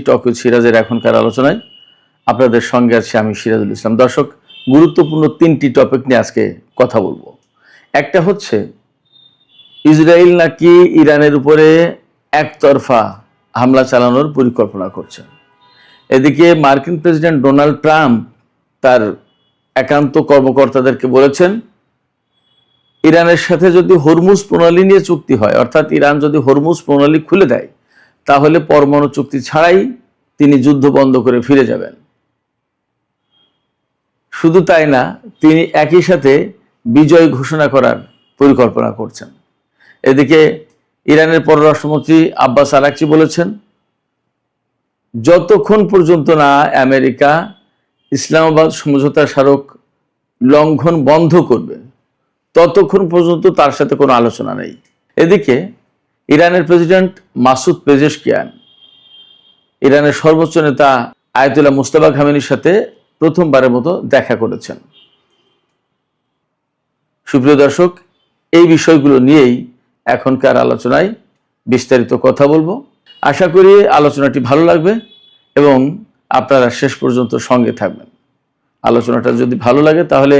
Talk with সিরাজের এখনকার আলোচনায় আপনাদের সঙ্গে আছি আমি সিরাজুল ইসলাম। দর্শক, গুরুত্বপূর্ণ তিনটি টপিক নিয়ে আজকে কথা বলবো। একটা হচ্ছে ইসরায়েল নাকি ইরানের উপরে একতরফা হামলা চালানোর পরিকল্পনা করছে। এদিকে মার্কিন প্রেসিডেন্ট ডোনাল্ড ট্রাম্প তার একান্ত কর্মকর্তাদেরকে বলেছেন, ইরানের সাথে যদি হরমুজ প্রণালী নিয়ে চুক্তি হয়, অর্থাৎ ইরান যদি হরমুজ প্রণালী খুলে দেয়, তাহলে পরমাণু চুক্তি ছাড়াই তিনি যুদ্ধ বন্ধ করে ফিরে যাবেন। শুধু তাই না, তিনি একই সাথে বিজয় ঘোষণা করার পরিকল্পনা করছেন। এদিকে ইরানের পররাষ্ট্রমন্ত্রী আব্বাস আরাকচি বলেছেন, যতক্ষণ পর্যন্ত না আমেরিকা ইসলামাবাদ সমঝোতা স্মারক লঙ্ঘন বন্ধ করবে, ততক্ষণ পর্যন্ত তার সাথে কোনো আলোচনা নেই। এদিকে ইরানের প্রেসিডেন্ট মাসুদ পেজেশকিয়ান ইরানের সর্বোচ্চ নেতা আয়াতুল্লাহ মুজতবা খামেনির সাথে প্রথমবারের মতো দেখা করেছেন। সুপ্রিয় দর্শক, এই বিষয়গুলো নিয়েই এখনকার আলোচনায় বিস্তারিত কথা বলবো। আশা করি আলোচনাটি ভালো লাগবে এবং আপনারা শেষ পর্যন্ত সঙ্গে থাকবেন। আলোচনাটা যদি ভালো লাগে তাহলে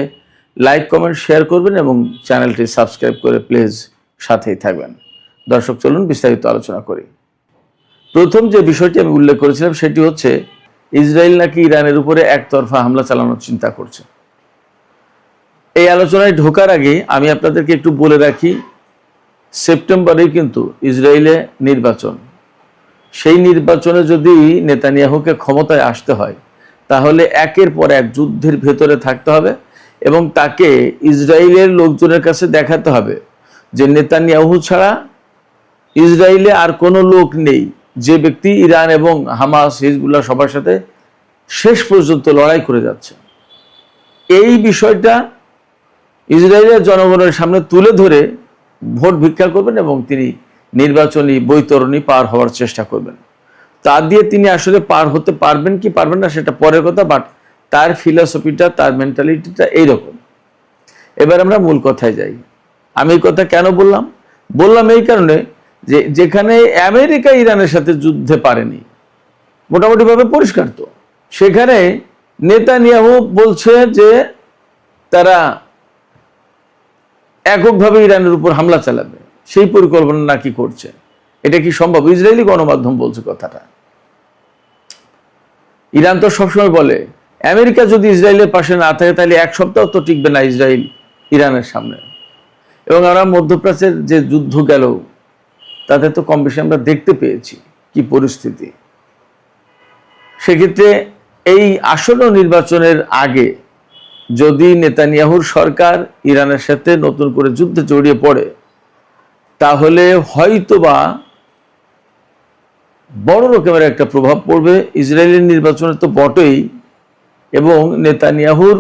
লাইক, কমেন্ট, শেয়ার করবেন এবং চ্যানেলটি সাবস্ক্রাইব করে প্লিজ সাথেই থাকবেন। দর্শক, চলুন বিস্তারিত আলোচনা করি। প্রথম যে বিষয়টি আমি উল্লেখ করেছিলাম সেটি হচ্ছে ইসরায়েল নাকি ইরানের উপরে একতরফা হামলা চালানোর চিন্তা করছে। এই আলোচনায় ঢোকার আগে আমি আপনাদেরকে একটু বলে রাখি, সেপ্টেম্বরেই কিন্তু ইসরায়েলে নির্বাচন। সেই নির্বাচনে যদি নেতানিয়াহুকে ক্ষমতায় আসতে হয়, তাহলে একের পর এক যুদ্ধের ভেতরে থাকতে হবে এবং তাকে ইসরায়েলের লোকজনের কাছে দেখাতে হবে যে নেতানিয়াহু ছাড়া ইসরায়েলে আর কোনো লোক নেই, যে ব্যক্তি ইরান এবং হামাস, হিজবুল্লাহ সবার সাথে শেষ পর্যন্ত লড়াই করে যাচ্ছে। এই বিষয়টা ইসরায়েলের জনগণের সামনে তুলে ধরে ভোট ভিক্ষা করবেন এবং তিনি নির্বাচনী বৈতরণী পার হওয়ার চেষ্টা করবেন। তা দিয়ে তিনি আসলে পার হতে পারবেন কি পারবেন না সেটা পরের কথা, বাট তার ফিলসফিটা, তার মেন্টালিটিটা এইরকম। এবার আমরা মূল কথায় যাই। আমি এই কথা কেন বললাম এই কারণে যে যেখানে আমেরিকা ইরানের সাথে যুদ্ধে পারেনি, মোটামুটিভাবে পরিষ্কার, তো সেখানে নেতানিয়াহু বলছে যে তারা এককভাবে ইরানের উপর হামলা চালাবে, সেই পরিকল্পনা নাকি করছে। এটা কি সম্ভব? ইসরায়েলি গণমাধ্যম বলছে কথাটা। ইরান তো সবসময় বলে আমেরিকা যদি ইসরায়েলের পাশে না থাকে তাহলে এক সপ্তাহ তো টিকবে না ইসরায়েল ইরানের সামনে। এবং আমরা মধ্যপ্রাচ্যের যে যুদ্ধ গেল তাতে তো কম বেশি আমরা দেখতে পেয়েছি কি পরিস্থিতি। সেক্ষেত্রে এই আসন্ন নির্বাচনের আগে যদি নেতানিয়াহুর সরকার ইরানের সাথে নতুন করে যুদ্ধে জড়িয়ে পড়ে, তাহলে হয়তোবা বড় রকমের একটা প্রভাব পড়বে ইসরায়েলের নির্বাচনে তো বটেই, এবং নেতানিয়াহুর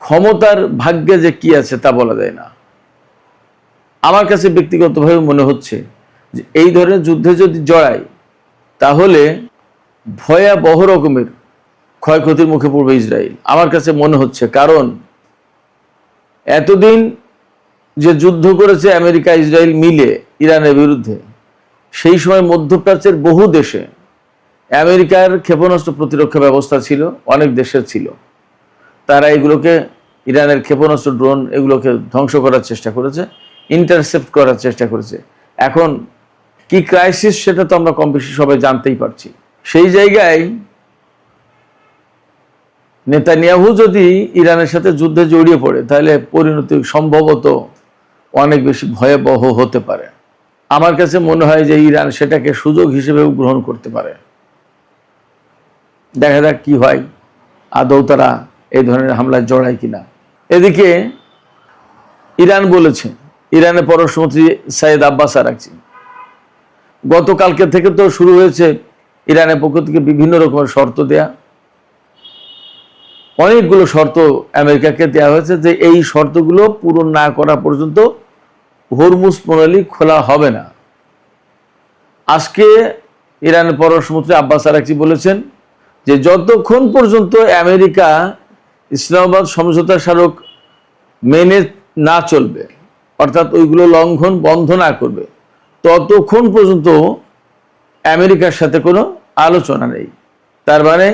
ক্ষমতার ভাগ্যে যে কি আছে তা বলা যায় না। আমার কাছে ব্যক্তিগতভাবে মনে হচ্ছে যে এই ধরনের যুদ্ধে যদি জড়ায় তাহলে ভয়াবহ রকমের ক্ষয়ক্ষতির মুখে পড়বে ইসরায়েল, আমার কাছে মনে হচ্ছে। কারণ এতদিন যে যুদ্ধ করেছে আমেরিকা ইসরায়েল মিলে ইরানের বিরুদ্ধে, সেই সময় মধ্যপ্রাচ্যের বহু দেশে আমেরিকার ক্ষেপণাস্ত্র প্রতিরক্ষা ব্যবস্থা ছিল, অনেক দেশের ছিল। তারা এগুলোকে, ইরানের ক্ষেপণাস্ত্র, ড্রোন, এগুলোকে ধ্বংস করার চেষ্টা করেছে, ইন্টারসেপ্ট করার চেষ্টা করেছে। এখন কি ক্রাইসিস সেটা তো আমরা কম বেশি সবাই জানতেই পারছি। সেই জায়গায় নেতানিয়াহু যদি ইরানের সাথে যুদ্ধে জড়িয়ে পড়ে, তাহলে পরিণতি সম্ভবত অনেক বেশি ভয়াবহ হতে পারে। আমার কাছে মনে হয় যে ইরান সেটাকে সুযোগ হিসেবেও গ্রহণ করতে পারে। দেখা যাক কি হয়, আদৌ তারা এই ধরনের হামলায় জড়ায় কিনা। এদিকে ইরান বলেছে, ইরানের পররাষ্ট্রমন্ত্রী সাইয়েদ আব্বাস আরাকচি, গতকালকে থেকে তো শুরু হয়েছে ইরানের পক্ষ থেকে বিভিন্ন রকমের শর্ত দেয়া। অনেকগুলো শর্ত আমেরিকাকে দেওয়া হয়েছে যে এই শর্তগুলো পূরণ না করা পর্যন্ত হরমুজ প্রণালী খোলা হবে না। আজকে ইরানের পররাষ্ট্রমন্ত্রী আব্বাস আরাকচি বলেছেন যে যতক্ষণ পর্যন্ত আমেরিকা ইসলামাবাদ সমঝোতা স্মারক মেনে না চলবে, অর্থাৎ ওইগুলো লঙ্ঘন বন্ধ না করবে, ততক্ষণ পর্যন্ত আমেরিকার সাথে কোনো আলোচনা নেই। তার মানে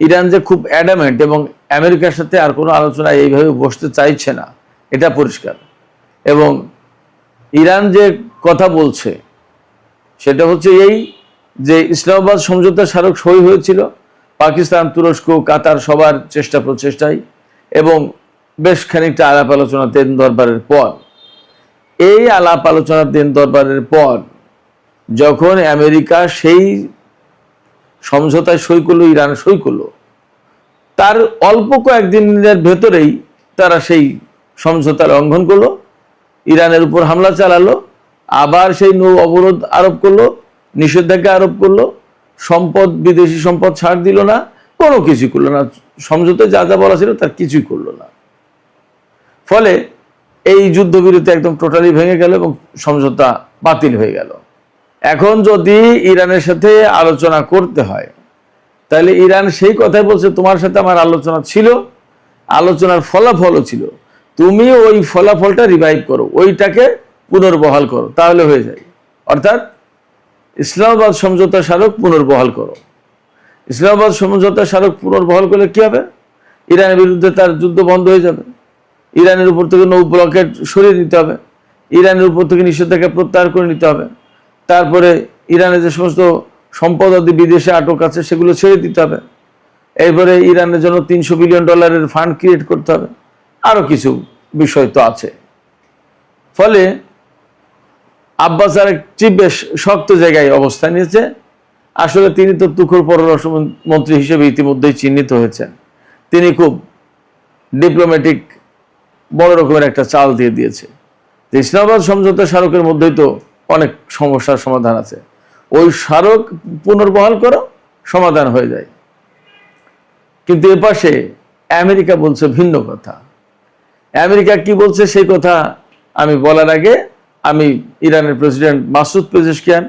ইরান যে খুব অ্যাডামেন্ট এবং আমেরিকার সাথে আর কোনো আলোচনা এইভাবে বসতে চাইছে না, এটা পরিষ্কার। এবং ইরান যে কথা বলছে সেটা হচ্ছে এই যে ইসলামাবাদ সমঝোতা স্মারক সই হয়েছিল পাকিস্তান, তুরস্ক, কাতার সবার চেষ্টা প্রচেষ্টায় এবং বেশ খানিকটা আলাপ আলোচনা দেন দরবারের পর, এই আলাপ আলোচনা দেন দরবারের পর যখন আমেরিকা সেই সমঝোতায় সই করলো, ইরান সই করলো, তার অল্প কয়েকদিনের ভেতরেই তারা সেই সমঝোতা লঙ্ঘন করলো, ইরানের উপর হামলা চালালো, আবার সেই নৌ অবরোধ আরোপ করলো, নিষেধাজ্ঞা আরোপ করলো, সম্পদ, বিদেশি সম্পদ ছাড় দিল না, কোনো কিছু করলো না, সমঝোতায় যা যা বলা ছিল তার কিছুই করলো না। ফলে এই যুদ্ধবিরতি একদম টোটালি ভেঙে গেল এবং সমঝোতা বাতিল হয়ে গেল। এখন যদি ইরানের সাথে আলোচনা করতে হয় তাহলে ইরান সেই কথাই বলছে, তোমার সাথে আমার আলোচনা ছিল, আলোচনার ফলাফলও ছিল, তুমি ওই ফলাফলটা রিভাইভ করো, ওইটাকে পুনর্বহাল করো, তাহলে হয়ে যায়। অর্থাৎ ইসলামাবাদ সমঝোতা স্মারক পুনর্বহাল করো। ইসলামাবাদ সমঝোতা স্মারক পুনর্বহাল করলে কি হবে? ইরানের বিরুদ্ধে তার যুদ্ধ বন্ধ হয়ে যাবে, ইরানের উপর থেকে নৌ ব্লকেট সরিয়ে নিতে হবে, ইরানের উপর থেকে নিষেধাজ্ঞা প্রত্যাহার করে নিতে হবে, তারপরে ইরানের যে সমস্ত সম্পদ আদি বিদেশে আটক আছে সেগুলো ছেড়ে দিতে হবে, এরপরে ইরানের জন্য $300 বিলিয়ন ফান্ড ক্রিয়েট করতে হবে, আরো কিছু বিষয় তো আছে। ফলে আব্বাস আরেকটি বেশ শক্ত জায়গায় অবস্থান নিয়েছে। আসলে তিনি তো তুখোড় পররাষ্ট্রমন্ত্রী হিসেবে ইতিমধ্যেই চিহ্নিত হয়েছেন। তিনি খুব ডিপ্লোম্যাটিক বড় রকমের একটা চাল দিয়ে দিয়েছে যে ইসলামাবাদ সমঝোতা স্মারকের মধ্যেই তো অনেক সমস্যার সমাধান আছে, ওই স্মারক পুনর্বহাল করো, সমাধান হয়ে যায়। কিন্তু এপাশে আমেরিকা বলছে ভিন্ন কথা। আমেরিকা কি বলছে সেই কথা আমি বলার আগে আমি ইরানের প্রেসিডেন্ট মাসুদ পেজেশকিয়ান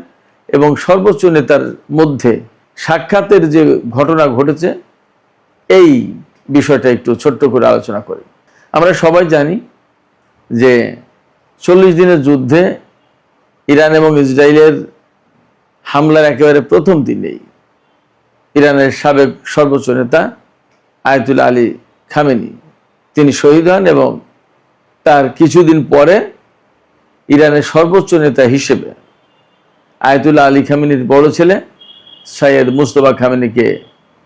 এবং সর্বোচ্চ নেতার মধ্যে সাক্ষাতের যে ঘটনা ঘটেছে এই বিষয়টা একটু ছোট্ট করে আলোচনা করি। আমরা সবাই জানি যে 40 দিনের যুদ্ধে ইরান এবং ইসরায়েলের হামলার একেবারে প্রথম দিনেই ইরানের সাবেক সর্বোচ্চ নেতা আয়াতুল্লাহ আলী খামেনি তিনি শহীদ হন এবং তার কিছুদিন পরে ইরানের সর্বোচ্চ নেতা হিসেবে আয়াতুল্লাহ আলী খামেনির বড় ছেলে সৈয়দ মুস্তফা খামেনিকে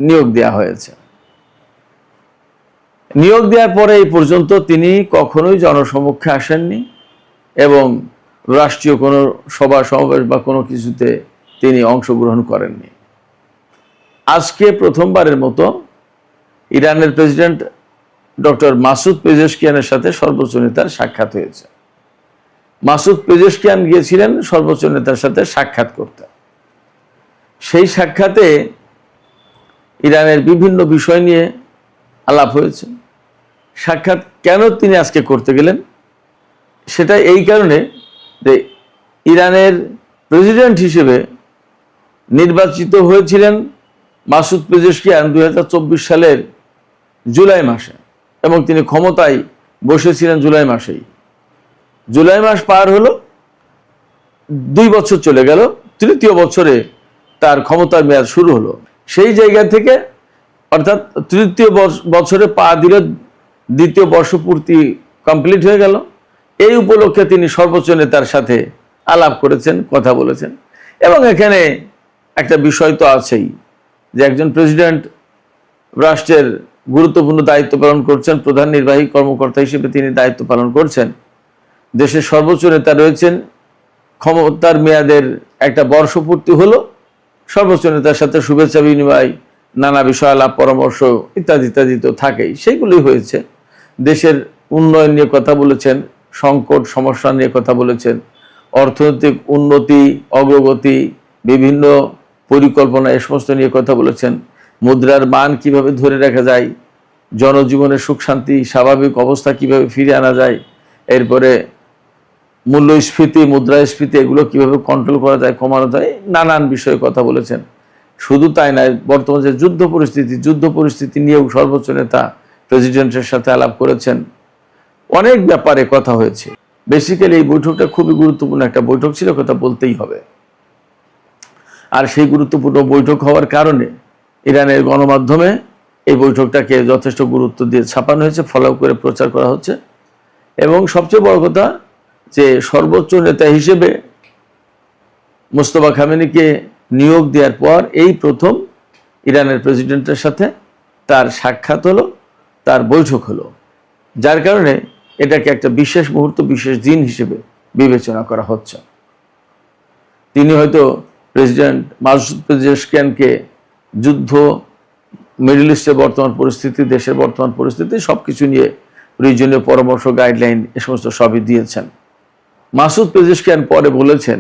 নিয়োগ দেওয়া হয়েছে। নিয়োগ দেওয়ার পরে এই পর্যন্ত তিনি কখনোই জনসমক্ষে আসেননি এবং রাষ্ট্রীয় কোনো সভা সমাবেশ বা কোনো কিছুতে তিনি অংশগ্রহণ করেননি। আজকে প্রথমবারের মতো ইরানের প্রেসিডেন্ট ডক্টর মাসুদ পেজেশকিয়ানের সাথে সর্বোচ্চ নেতার সাক্ষাৎ হয়েছে। মাসুদ পেজেশকিয়ান গিয়েছিলেন সর্বোচ্চ নেতার সাথে সাক্ষাৎ করতে। সেই সাক্ষাতে ইরানের বিভিন্ন বিষয় নিয়ে আলাপ হয়েছে। সাক্ষাৎ কেন তিনি আজকে করতে গেলেন সেটা এই কারণে যে ইরানের প্রেসিডেন্ট হিসেবে নির্বাচিত হয়েছিলেন মাসুদ পেজেশকিয়ান 2024 সালের জুলাই মাসে এবং তিনি ক্ষমতায় বসেছিলেন জুলাই মাসেই। জুলাই মাস পার হলো, 2 বছর চলে গেল, তৃতীয় বছরে তার ক্ষমতার মেয়াদ শুরু হলো। সেই জায়গা থেকে অর্থাৎ তৃতীয় বছরে পা দিলে দ্বিতীয় বর্ষপূর্তি কমপ্লিট হয়ে গেল। এই উপলক্ষে তিনি সর্বোচ্চ নেতার সাথে আলাপ করেছেন, কথা বলেছেন। এবং এখানে একটা বিষয় তো আছেই যে একজন প্রেসিডেন্ট রাষ্ট্রের গুরুত্বপূর্ণ দায়িত্ব পালন করছেন, প্রধান নির্বাহী কর্মকর্তা হিসেবে তিনি দায়িত্ব পালন করছেন, দেশের সর্বোচ্চ নেতা রয়েছেন, ক্ষমতার মেয়াদের একটা বর্ষপূর্তি হলো, সর্বোচ্চ নেতার সাথে শুভেচ্ছা বিনিময়, নানা বিষয় আলাপ পরামর্শ ইত্যাদি ইত্যাদি তো থাকেই, সেইগুলোই হয়েছে। দেশের উন্নয়ন নিয়ে কথা বলেছেন, সংকট সমস্যা নিয়ে কথা বলেছেন, অর্থনৈতিক উন্নতি অগ্রগতি বিভিন্ন পরিকল্পনা এ সমস্ত নিয়ে কথা বলেছেন, মুদ্রার মান কিভাবে ধরে রাখা যায়, জনজীবনের সুখ শান্তি স্বাভাবিক অবস্থা কিভাবে ফিরে আনা যায়, এরপরে মূল্যস্ফীতি মুদ্রাস্ফীতি এগুলো কিভাবে কন্ট্রোল করা যায়, কমানো যায়, নানান বিষয়ে কথা বলেছেন। শুধু তাই নয়, বর্তমানে যে যুদ্ধ পরিস্থিতি নিয়েও সর্বোচ্চ নেতা প্রেসিডেন্টের সাথে আলাপ করেছেন। অনেক ব্যাপারে কথা হয়েছে। বেসিক্যালি এই বৈঠকটা খুবই গুরুত্বপূর্ণ একটা বৈঠক ছিল, কথা বলতেই হবে। আর সেই গুরুত্বপূর্ণ বৈঠক হওয়ার কারণে ইরানের গণমাধ্যমে এই বৈঠকটাকে যথেষ্ট গুরুত্ব দিয়ে ছাপানো হয়েছে, ফলো করে প্রচার করা হচ্ছে। এবং সবচেয়ে বড় কথা যে সর্বোচ্চ নেতা হিসেবে মোস্তফা খামেনিকে নিয়োগ দেওয়ার পর এই প্রথম ইরানের প্রেসিডেন্টের সাথে তার সাক্ষাৎ হলো, তার বৈঠক হলো, যার কারণে এটাকে একটা বিশেষ মুহূর্ত, বিশেষ দিন হিসেবে বিবেচনা করা হচ্ছে। তিনি হয়তো প্রেসিডেন্ট মাসুদ পেজেশকিয়ানকে যুদ্ধ, মিডল ইস্টের বর্তমান পরিস্থিতি, দেশের বর্তমান পরিস্থিতি সবকিছু নিয়ে প্রয়োজনীয় পরামর্শ, গাইডলাইন এ সমস্ত সবই দিয়েছেন। মাসুদ পেজেশকিয়ান পরে বলেছেন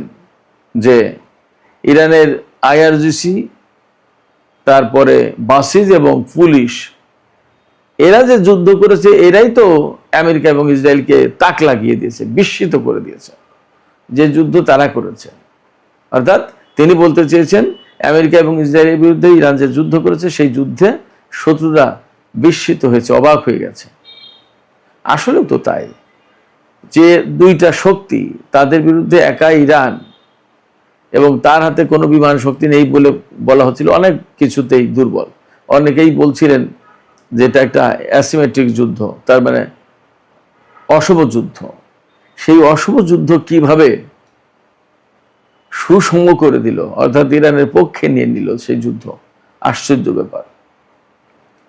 যে ইরানের আইআরজিসি, তারপরে বাসিজ এবং পুলিশ, এরা যে যুদ্ধ করেছে এরাই তো আমেরিকা এবং ইসরায়েলকে তাক লাগিয়ে দিয়েছে, বিস্মিত করে দিয়েছে যে যুদ্ধ তারা করেছে। অর্থাৎ তিনি বলতে চেয়েছেন আমেরিকা এবং ইসরায়েলের বিরুদ্ধে ইরান যে যুদ্ধ করেছে সেই যুদ্ধে শত্রুরা বিস্মিত হয়েছে, অবাক হয়ে গেছে। আসলেও তো তাই, যে দুইটা শক্তি, তাদের বিরুদ্ধে একা ইরান এবং তার হাতে কোনো বিমান শক্তি নেই বলে বলা হচ্ছিল, অনেক কিছুতেই দুর্বল। অনেকেই বলছিলেন যে এটা একটা অ্যাসিমেট্রিক যুদ্ধ, তার মানে অশুভ যুদ্ধ। সেই অশুভ যুদ্ধ কিভাবে সুসঙ্গ করে দিল, অর্থাৎ ইরানের পক্ষে নিয়ে নিল সেই যুদ্ধ, আশ্চর্য ব্যাপার।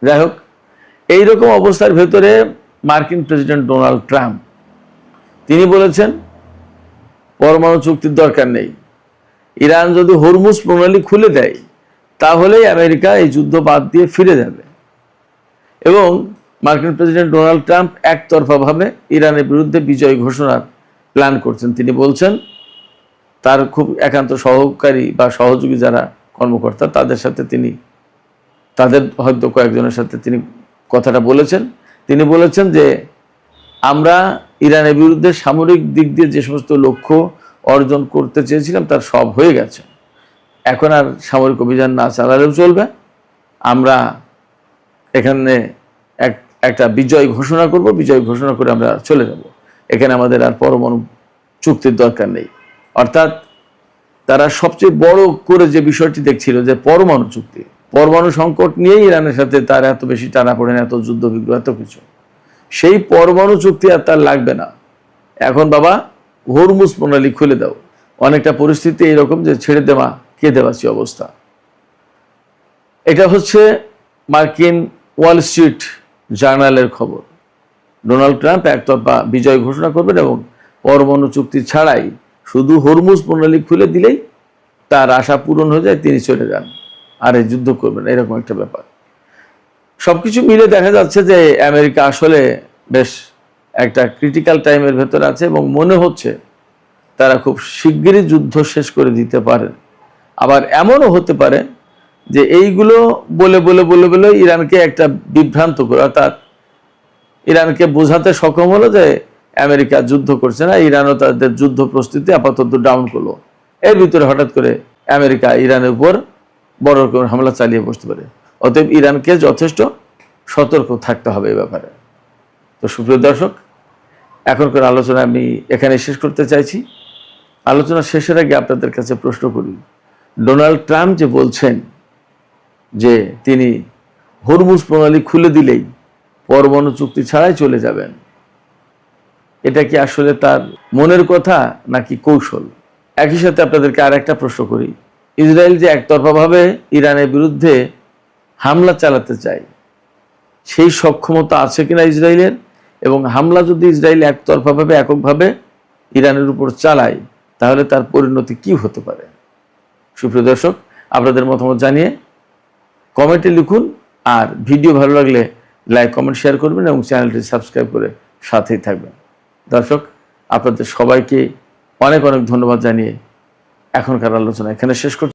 যাই হোক, এইরকম অবস্থার ভেতরে মার্কিন প্রেসিডেন্ট ডোনাল্ড ট্রাম্প তিনি বলেছেন পরমাণু চুক্তির দরকার নেই, ইরান যদি হরমুজ প্রণালী খুলে দেয় তাহলেই আমেরিকা এই যুদ্ধ বাদ দিয়ে ফিরে যাবে। এবং মার্কিন প্রেসিডেন্ট ডোনাল্ড ট্রাম্প একতরফাভাবে ইরানের বিরুদ্ধে বিজয় ঘোষণার প্ল্যান করছেন। তিনি বলছেন তার খুব একান্ত সহকারী বা সহযোগী যারা কর্মকর্তা, তাদের সাথে তিনি, তাদের হয়তো কয়েকজনের সাথে তিনি কথাটা বলেছেন। তিনি বলেছেন যে আমরা ইরানের বিরুদ্ধে সামরিক দিক দিয়ে যে সমস্ত লক্ষ্য অর্জন করতে চেয়েছিলাম তার সব হয়ে গেছে, এখন আর সামরিক অভিযান না চালালেও চলবে, আমরা এখানে একটা বিজয় ঘোষণা করব, বিজয় ঘোষণা করে আমরা চলে যাব, এখানে আমাদের আর পরমাণু চুক্তির দরকার নেই। অর্থাৎ তারা সবচেয়ে বড় করে যে বিষয়টি দেখছিল যে পরমাণু চুক্তি, পরমাণু সংকট নিয়েই ইরানের সাথে তার এত বেশি টানা পড়েন, এত যুদ্ধ বিগ্রহ, এত কিছু, সেই পরমাণু চুক্তি আর তার লাগবে না, এখন বাবা হরমুজ প্রণালী খুলে দাও। অনেকটা পরিস্থিতি এইরকম যে ছেড়ে দেওয়া কে দেওয়াছি অবস্থা। এটা হচ্ছে মার্কিন ওয়াল স্ট্রিট জার্নালের খবর। ডোনাল্ড ট্রাম্প একতরফা বিজয় ঘোষণা করবেন এবং পরমাণু চুক্তি ছাড়াই শুধু হরমুজ প্রণালী খুলে দিলেই তার আশা পূরণ হয়ে যায়, তিনি চলে যান, আর এই যুদ্ধ করবেন, এরকম একটা ব্যাপার। সবকিছু মিলে দেখা যাচ্ছে যে আমেরিকা আসলে বেশ একটা ক্রিটিক্যাল টাইমের ভেতরে আছে এবং মনে হচ্ছে তারা খুব শিগগিরই যুদ্ধ শেষ করে দিতে পারেন। আবার এমনও হতে পারে যে এইগুলো বলে বলে বলে বলে ইরানকে একটা বিভ্রান্ত করে, অর্থাৎ ইরানকে বোঝাতে সক্ষম হলো যে আমেরিকা যুদ্ধ করছে না, ইরানও তাদের যুদ্ধ প্রস্তুতি আপাতত ডাউন করলো। এর ভিতরে হঠাৎ করে আমেরিকা ইরানের উপর বড় রকমের হামলা চালিয়ে বসতে পারে। অতএব ইরানকে যথেষ্ট সতর্ক থাকতে হবে এই ব্যাপারে। তো সুপ্রিয় দর্শক, এখনকার আলোচনা আমি এখানে শেষ করতে চাইছি। আলোচনা শেষের আগে আপনাদের কাছে প্রশ্ন করি, ডোনাল্ড ট্রাম্প যে বলছেন যে তিনি হরমুজ প্রণালী খুলে দিলেই পরমাণু চুক্তি ছাড়াই চলে যাবেন, এটা কি আসলে তার মনের কথা নাকি কৌশল? একই সাথে আপনাদেরকে আর একটা প্রশ্ন করি, ইসরায়েল যে একতরফাভাবে ইরানের বিরুদ্ধে হামলা চালাতে চায়, সেই সক্ষমতা আছে কিনা ইসরায়েলের? এবং হামলা যদি ইসরায়েল একতরফাভাবে এককভাবে ইরানের উপর চালায় তাহলে তার পরিণতি কি হতে পারে? সুপ্রিয় দর্শক, আপনাদের মতামত জানিয়ে কমেন্টে লিখুন, আর ভিডিও ভালো লাগলে লাইক, কমেন্ট, শেয়ার করবেন এবং চ্যানেলটি সাবস্ক্রাইব করে সাথেই থাকবেন। দর্শক, আপনাদের সবাইকে অনেক অনেক ধন্যবাদ জানিয়ে এখনকার আলোচনা এখানে শেষ করছি।